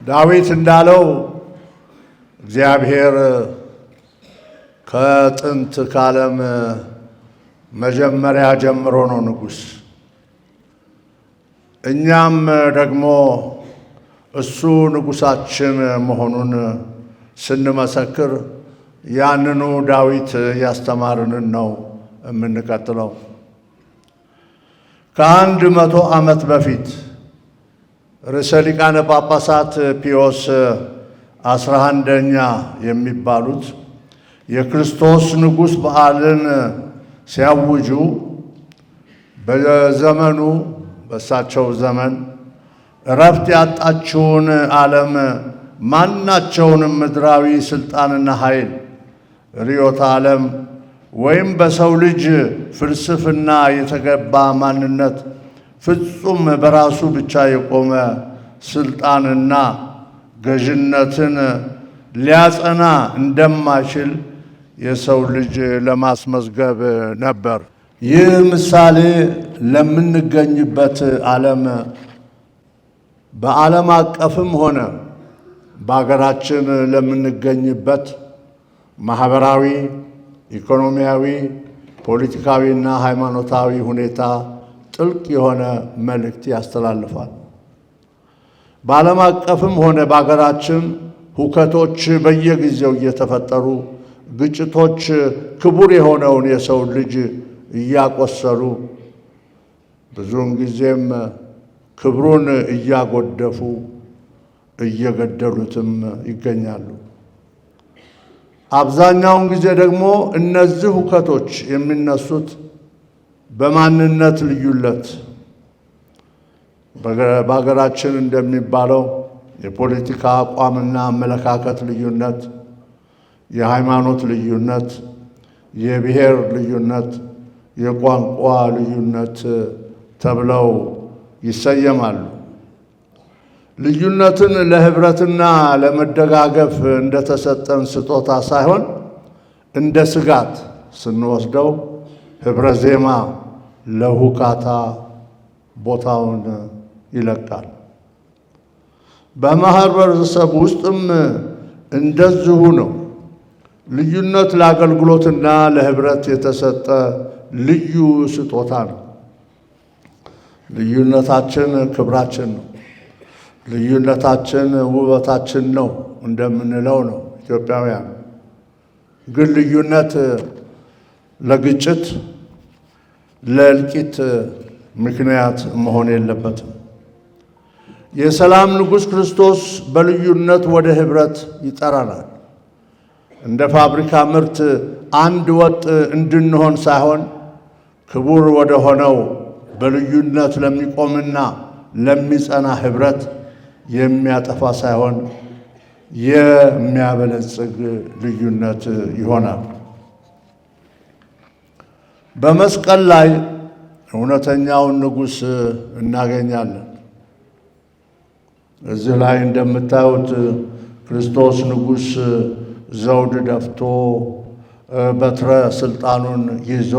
ዳዊት እንዳለው እግዚአብሔር ከጥንት ካለም መጀመሪያ ጀምሮ ነው ንጉሥ። እኛም ደግሞ እሱ ንጉሣችን መሆኑን ስንመሰክር ያንኑ ዳዊት ያስተማርንን ነው የምንቀጥለው። ከ100 ዓመት በፊት ርዕሰ ሊቃነ ጳጳሳት ፒዮስ 11ኛ የሚባሉት የክርስቶስ ንጉሥ በዓልን ሲያውጁ በእሳቸው ዘመን እረፍት ያጣችውን ዓለም ማናቸውንም ምድራዊ ሥልጣንና ኃይል ርዕዮተ ዓለም ወይም በሰው ልጅ ፍልስፍና የተገባ ማንነት ፍጹም በራሱ ብቻ የቆመ ሥልጣንና ገዥነትን ሊያጸና እንደማይችል የሰው ልጅ ለማስመዝገብ ነበር። ይህ ምሳሌ ለምንገኝበት ዓለም በዓለም አቀፍም ሆነ በአገራችን ለምንገኝበት ማኅበራዊ፣ ኢኮኖሚያዊ፣ ፖለቲካዊና ሃይማኖታዊ ሁኔታ ጥልቅ የሆነ መልእክት ያስተላልፋል። በዓለም አቀፍም ሆነ በአገራችን ሁከቶች በየጊዜው እየተፈጠሩ ግጭቶች ክቡር የሆነውን የሰው ልጅ እያቆሰሉ ብዙውን ጊዜም ክብሩን እያጎደፉ እየገደሉትም ይገኛሉ። አብዛኛውን ጊዜ ደግሞ እነዚህ ሁከቶች የሚነሱት በማንነት ልዩነት፣ በሀገራችን እንደሚባለው የፖለቲካ አቋምና አመለካከት ልዩነት፣ የሃይማኖት ልዩነት፣ የብሔር ልዩነት፣ የቋንቋ ልዩነት ተብለው ይሰየማሉ። ልዩነትን ለህብረትና ለመደጋገፍ እንደተሰጠን ስጦታ ሳይሆን እንደ ስጋት ስንወስደው ህብረ ዜማ ለሁካታ ቦታውን ይለቃል። በማህበረሰብ ውስጥም እንደዚሁ ነው። ልዩነት ለአገልግሎትና ለህብረት የተሰጠ ልዩ ስጦታ ነው። ልዩነታችን ክብራችን ነው። ልዩነታችን ውበታችን ነው እንደምንለው ነው ኢትዮጵያውያን። ግን ልዩነት ለግጭት፣ ለእልቂት ምክንያት መሆን የለበትም። የሰላም ንጉሥ ክርስቶስ በልዩነት ወደ ኅብረት ይጠራናል። እንደ ፋብሪካ ምርት አንድ ወጥ እንድንሆን ሳይሆን ክቡር ወደ ሆነው በልዩነት ለሚቆምና ለሚጸና ኅብረት የሚያጠፋ ሳይሆን የሚያበለጽግ ልዩነት ይሆናል። በመስቀል ላይ እውነተኛውን ንጉሥ እናገኛለን። እዚህ ላይ እንደምታዩት ክርስቶስ ንጉሥ ዘውድ ደፍቶ በትረ ሥልጣኑን ይዞ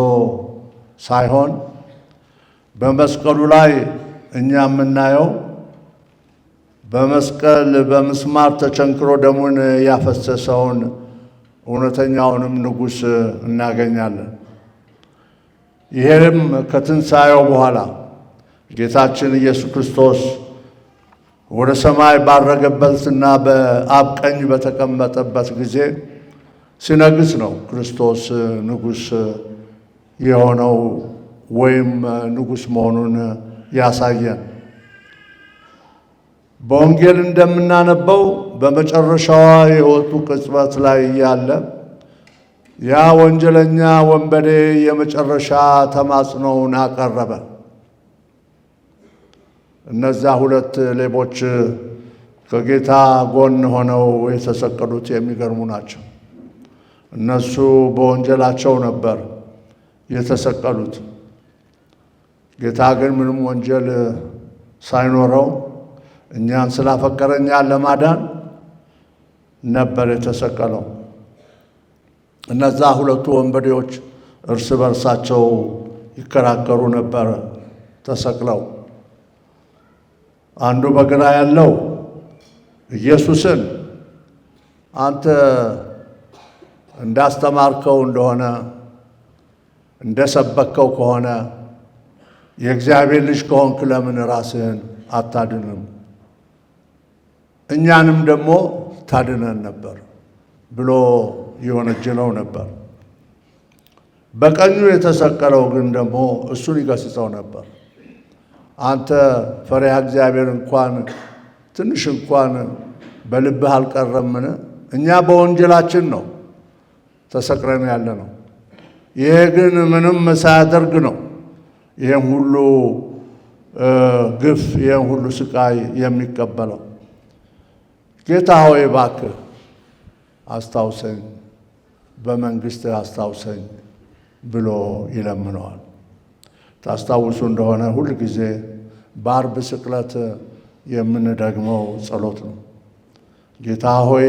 ሳይሆን በመስቀሉ ላይ እኛ የምናየው በመስቀል በምስማር ተቸንክሮ ደሙን ያፈሰሰውን እውነተኛውንም ንጉሥ እናገኛለን። ይሄም ከትንሣኤው በኋላ ጌታችን ኢየሱስ ክርስቶስ ወደ ሰማይ ባረገበትና በአብ ቀኝ በተቀመጠበት ጊዜ ሲነግስ ነው ክርስቶስ ንጉሥ የሆነው ወይም ንጉሥ መሆኑን ያሳየን። በወንጌል እንደምናነበው በመጨረሻዋ የሕይወቱ ቅጽበት ላይ ያለ ያ ወንጀለኛ ወንበዴ የመጨረሻ ተማጽኖውን አቀረበ። እነዛ ሁለት ሌቦች ከጌታ ጎን ሆነው የተሰቀሉት የሚገርሙ ናቸው። እነሱ በወንጀላቸው ነበር የተሰቀሉት። ጌታ ግን ምንም ወንጀል ሳይኖረው እኛን ስላፈቀረ እኛን ለማዳን ነበር የተሰቀለው። እነዛ ሁለቱ ወንበዴዎች እርስ በርሳቸው ይከራከሩ ነበር ተሰቅለው። አንዱ በግራ ያለው ኢየሱስን አንተ እንዳስተማርከው እንደሆነ እንደሰበከው ከሆነ የእግዚአብሔር ልጅ ከሆንክ ለምን ራስህን አታድንም? እኛንም ደግሞ ታድነን ነበር ብሎ ይወነጅለው ነበር። በቀኙ የተሰቀለው ግን ደግሞ እሱን ይገስጸው ነበር። አንተ ፈሪሃ እግዚአብሔር እንኳን ትንሽ እንኳን በልብህ አልቀረምን? እኛ በወንጀላችን ነው ተሰቅለን ያለ ነው። ይሄ ግን ምንም ሳያደርግ ነው ይሄን ሁሉ ግፍ ይሄን ሁሉ ስቃይ የሚቀበለው። ጌታ ሆይ እባክህ አስታውሰኝ፣ በመንግሥትህ አስታውሰኝ ብሎ ይለምነዋል። ታስታውሱ እንደሆነ ሁል ጊዜ በዓርብ ስቅለት የምንደግመው ጸሎት ነው። ጌታ ሆይ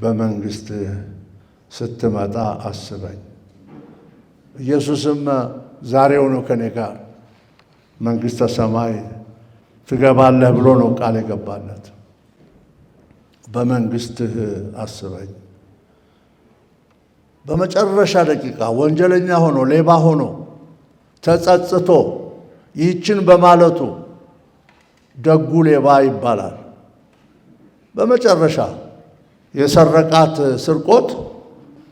በመንግሥትህ ስትመጣ አስበኝ። ኢየሱስም ዛሬው ነው ከኔ ጋር መንግሥተ ሰማይ ትገባለህ ብሎ ነው ቃል የገባለት። በመንግሥትህ አስበኝ። በመጨረሻ ደቂቃ ወንጀለኛ ሆኖ ሌባ ሆኖ ተጸጽቶ ይህችን በማለቱ ደጉ ሌባ ይባላል። በመጨረሻ የሰረቃት ስርቆት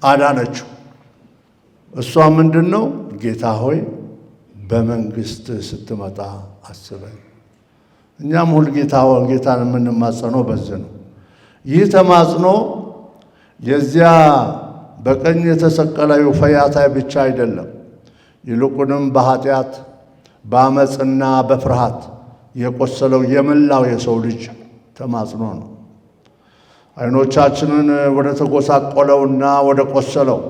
አዳነችው። እሷ ምንድን ነው? ጌታ ሆይ በመንግሥት ስትመጣ አስበኝ። እኛም ሁል ጌታን የምንማጸነው በዚህ ነው። ይህ ተማጽኖ የዚያ በቀኝ የተሰቀለው ፈያታይ ብቻ አይደለም። ይልቁንም በኃጢአት በአመፅና በፍርሃት የቆሰለው የመላው የሰው ልጅ ተማጽኖ ነው። ዓይኖቻችንን ወደ ተጎሳቆለውና ወደ ቆሰለው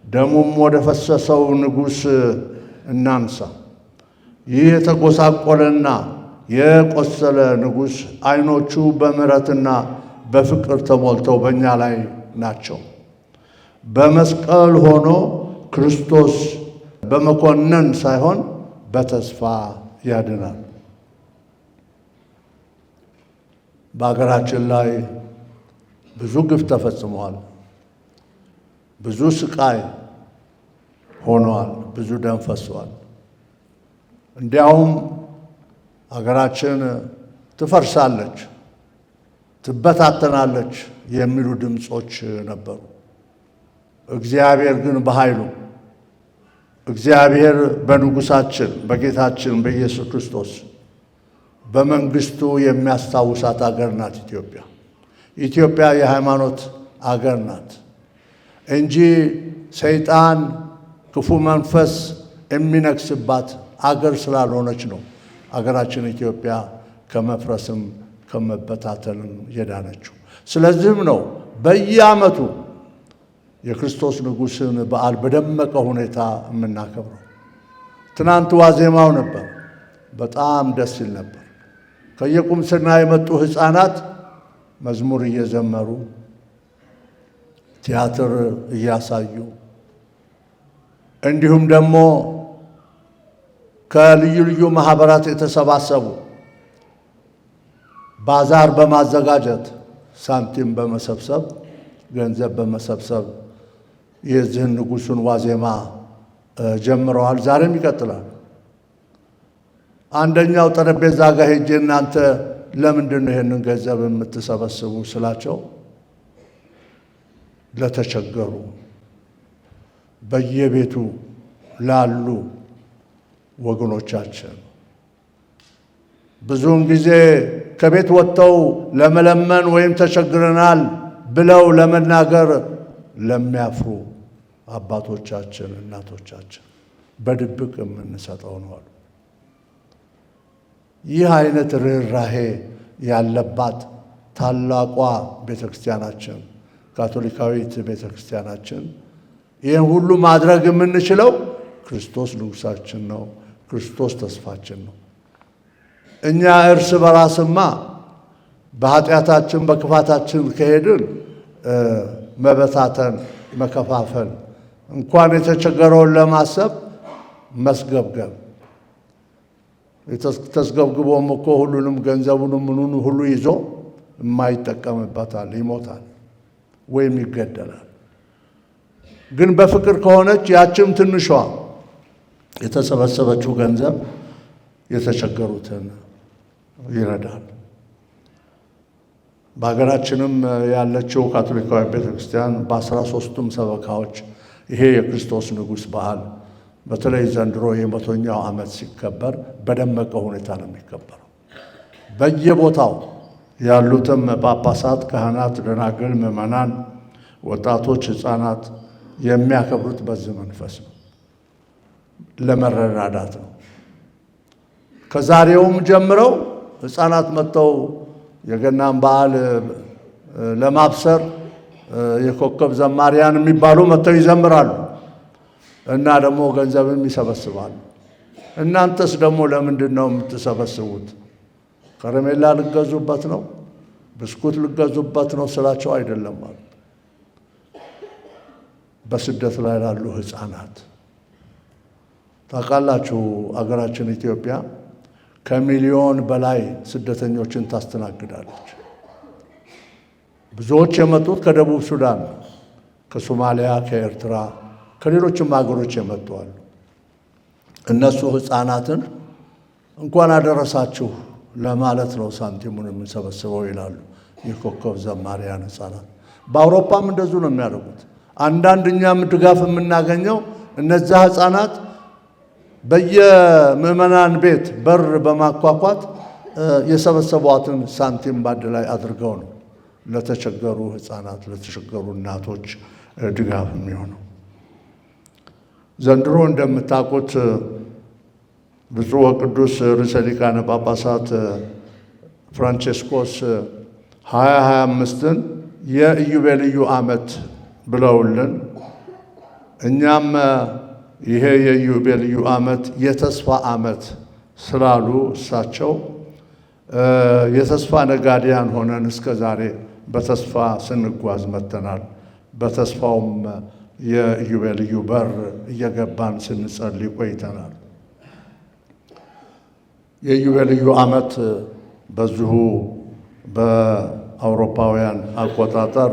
ደሙም ወደ ፈሰሰው ንጉሥ እናንሳ። ይህ የተጎሳቆለና የቆሰለ ንጉሥ ዓይኖቹ በምሕረትና በፍቅር ተሞልተው በእኛ ላይ ናቸው። በመስቀል ሆኖ ክርስቶስ በመኮነን ሳይሆን በተስፋ ያድናል። በአገራችን ላይ ብዙ ግፍ ተፈጽሟል። ብዙ ስቃይ ሆኗል። ብዙ ደም ፈሷል። እንዲያውም አገራችን ትፈርሳለች፣ ትበታተናለች የሚሉ ድምፆች ነበሩ። እግዚአብሔር ግን በኃይሉ እግዚአብሔር በንጉሣችን በጌታችን በኢየሱስ ክርስቶስ በመንግሥቱ የሚያስታውሳት አገር ናት ኢትዮጵያ። ኢትዮጵያ የሃይማኖት አገር ናት እንጂ ሰይጣን ክፉ መንፈስ የሚነግስባት አገር ስላልሆነች ነው አገራችን ኢትዮጵያ ከመፍረስም ከመበታተንም የዳነችው። ስለዚህም ነው በየዓመቱ የክርስቶስ ንጉሥን በዓል በደመቀ ሁኔታ የምናከብረው። ትናንት ዋዜማው ነበር። በጣም ደስ ይል ነበር። ከየቁምስና የመጡ ሕፃናት መዝሙር እየዘመሩ ቲያትር እያሳዩ እንዲሁም ደግሞ ከልዩ ልዩ ማህበራት የተሰባሰቡ ባዛር በማዘጋጀት ሳንቲም በመሰብሰብ ገንዘብ በመሰብሰብ የዚህን ንጉሡን ዋዜማ ጀምረዋል። ዛሬም ይቀጥላል። አንደኛው ጠረጴዛ ጋር ሄጄ እናንተ ለምንድን ነው ይህንን ገንዘብ የምትሰበስቡ ስላቸው ለተቸገሩ በየቤቱ ላሉ ወገኖቻችን ብዙውን ጊዜ ከቤት ወጥተው ለመለመን ወይም ተቸግረናል ብለው ለመናገር ለሚያፍሩ አባቶቻችን፣ እናቶቻችን በድብቅ የምንሰጠው ነው አሉ። ይህ አይነት ርኅራኄ ያለባት ታላቋ ቤተክርስቲያናችን ካቶሊካዊት ቤተክርስቲያናችን ይህን ሁሉ ማድረግ የምንችለው ክርስቶስ ንጉሣችን ነው። ክርስቶስ ተስፋችን ነው። እኛ እርስ በራስማ በኃጢአታችን በክፋታችን ከሄድን መበታተን፣ መከፋፈል እንኳን የተቸገረውን ለማሰብ መስገብገብ ተስገብግቦም እኮ ሁሉንም ገንዘቡንም ምኑን ሁሉ ይዞ የማይጠቀምበታል፣ ይሞታል ወይም ይገደላል። ግን በፍቅር ከሆነች ያችም ትንሿ የተሰበሰበችው ገንዘብ የተቸገሩትን ይረዳል። በሀገራችንም ያለችው ካቶሊካዊ ቤተክርስቲያን በ13ቱም ሰበካዎች ይሄ የክርስቶስ ንጉሥ በዓል በተለይ ዘንድሮ የ100ኛው ዓመት ሲከበር በደመቀ ሁኔታ ነው የሚከበረው። በየቦታው ያሉትም ጳጳሳት፣ ካህናት፣ ደናግል፣ ምዕመናን፣ ወጣቶች፣ ሕፃናት የሚያከብሩት በዚህ መንፈስ ነው፣ ለመረዳዳት ነው። ከዛሬውም ጀምረው ሕፃናት መጥተው የገናን በዓል ለማብሰር የኮከብ ዘማሪያን የሚባሉ መጥተው ይዘምራሉ እና ደግሞ ገንዘብም ይሰበስባሉ። እናንተስ ደግሞ ለምንድን ነው የምትሰበስቡት? ከረሜላ ልገዙበት ነው? ብስኩት ልገዙበት ነው ስላቸው አይደለም ማለት። በስደት ላይ ላሉ ሕፃናት ታውቃላችሁ፣ አገራችን ኢትዮጵያ ከሚሊዮን በላይ ስደተኞችን ታስተናግዳለች። ብዙዎች የመጡት ከደቡብ ሱዳን፣ ከሶማሊያ፣ ከኤርትራ፣ ከሌሎችም ሀገሮች የመጡ አሉ። እነሱ ሕፃናትን እንኳን አደረሳችሁ ለማለት ነው ሳንቲሙን የምንሰበስበው ይላሉ የኮከብ ዘማሪያን ሕፃናት። በአውሮፓም እንደዙ ነው የሚያደርጉት። አንዳንድ እኛም ድጋፍ የምናገኘው እነዛ ሕፃናት በየምዕመናን ቤት በር በማኳኳት የሰበሰቧትን ሳንቲም ባድ ላይ አድርገው ነው ለተቸገሩ ሕፃናት፣ ለተቸገሩ እናቶች ድጋፍ የሚሆነው። ዘንድሮ እንደምታውቁት ብፁዕ ወቅዱስ ርዕሰ ሊቃነ ጳጳሳት ፍራንቼስኮስ 2025ን የኢዮቤልዩ ዓመት ብለውልን እኛም ይሄ የኢዮቤልዩ ዓመት የተስፋ ዓመት ስላሉ እሳቸው የተስፋ ነጋዴያን ሆነን እስከ ዛሬ በተስፋ ስንጓዝ መጥተናል። በተስፋውም የኢዮቤልዩ በር እየገባን ስንጸልይ ቆይተናል። የኢዮቤልዩ ዓመት በዚሁ በአውሮፓውያን አቆጣጠር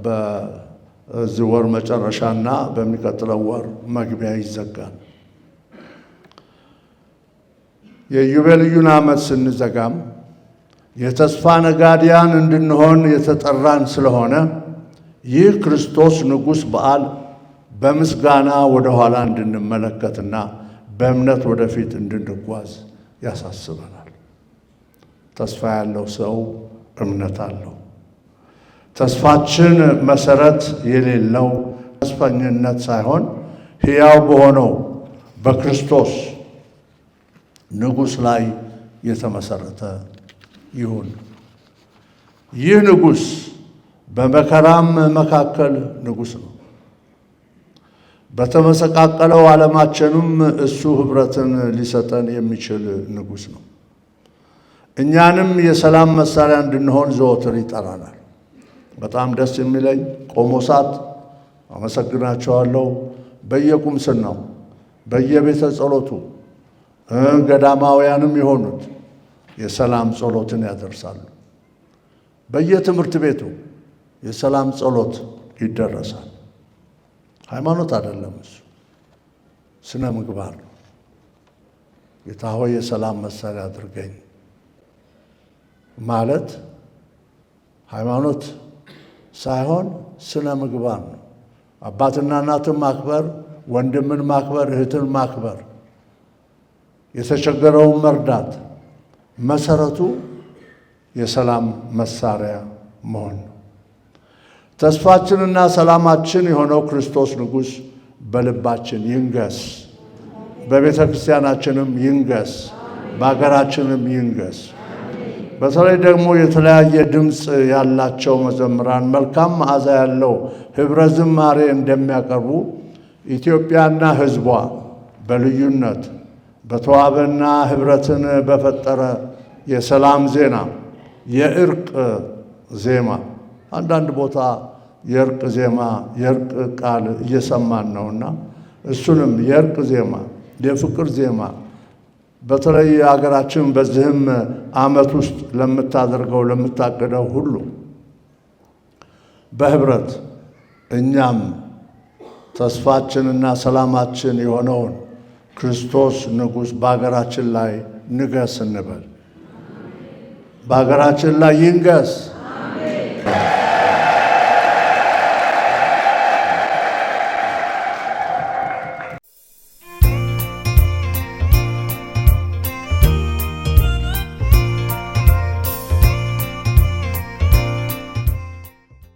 በዚህ ወር መጨረሻና በሚቀጥለው ወር መግቢያ ይዘጋል። የኢዮቤልዩን ዓመት ስንዘጋም የተስፋ ነጋዴያን እንድንሆን የተጠራን ስለሆነ ይህ ክርስቶስ ንጉሥ በዓል በምስጋና ወደ ኋላ እንድንመለከትና በእምነት ወደፊት እንድንጓዝ ያሳስበናል። ተስፋ ያለው ሰው እምነት አለው። ተስፋችን መሰረት የሌለው ተስፈኝነት ሳይሆን ሕያው በሆነው በክርስቶስ ንጉሥ ላይ የተመሰረተ ይሁን። ይህ ንጉሥ በመከራም መካከል ንጉሥ ነው። በተመሰቃቀለው ዓለማችንም እሱ ኅብረትን ሊሰጠን የሚችል ንጉሥ ነው። እኛንም የሰላም መሳሪያ እንድንሆን ዘወትር ይጠራናል። በጣም ደስ የሚለኝ ቆሞሳት አመሰግናቸዋለሁ። በየቁምስናው በየቤተ ጸሎቱ ገዳማውያንም የሆኑት የሰላም ጸሎትን ያደርሳሉ። በየትምህርት ቤቱ የሰላም ጸሎት ይደረሳል። ሃይማኖት አይደለም እሱ፣ ስነ ምግባር ነው። ጌታ ሆይ የሰላም መሳሪያ አድርገኝ ማለት ሃይማኖት ሳይሆን ስነ ምግባር ነው። አባትና እናትን ማክበር፣ ወንድምን ማክበር፣ እህትን ማክበር፣ የተቸገረውን መርዳት መሰረቱ የሰላም መሳሪያ መሆን ነው። ተስፋችንና ሰላማችን የሆነው ክርስቶስ ንጉሥ በልባችን ይንገስ፣ በቤተ ክርስቲያናችንም ይንገስ፣ በሀገራችንም ይንገስ። በተለይ ደግሞ የተለያየ ድምፅ ያላቸው መዘምራን መልካም መዓዛ ያለው ኅብረ ዝማሬ እንደሚያቀርቡ ኢትዮጵያና ሕዝቧ በልዩነት በተዋበና ኅብረትን በፈጠረ የሰላም ዜና፣ የእርቅ ዜማ፣ አንዳንድ ቦታ የእርቅ ዜማ፣ የእርቅ ቃል እየሰማን ነውና እሱንም የእርቅ ዜማ፣ የፍቅር ዜማ በተለይ አገራችን በዚህም ዓመት ውስጥ ለምታደርገው ለምታቀደው ሁሉ በህብረት እኛም ተስፋችንና ሰላማችን የሆነውን ክርስቶስ ንጉሥ በአገራችን ላይ ንገስ እንበል። በአገራችን ላይ ይንገስ።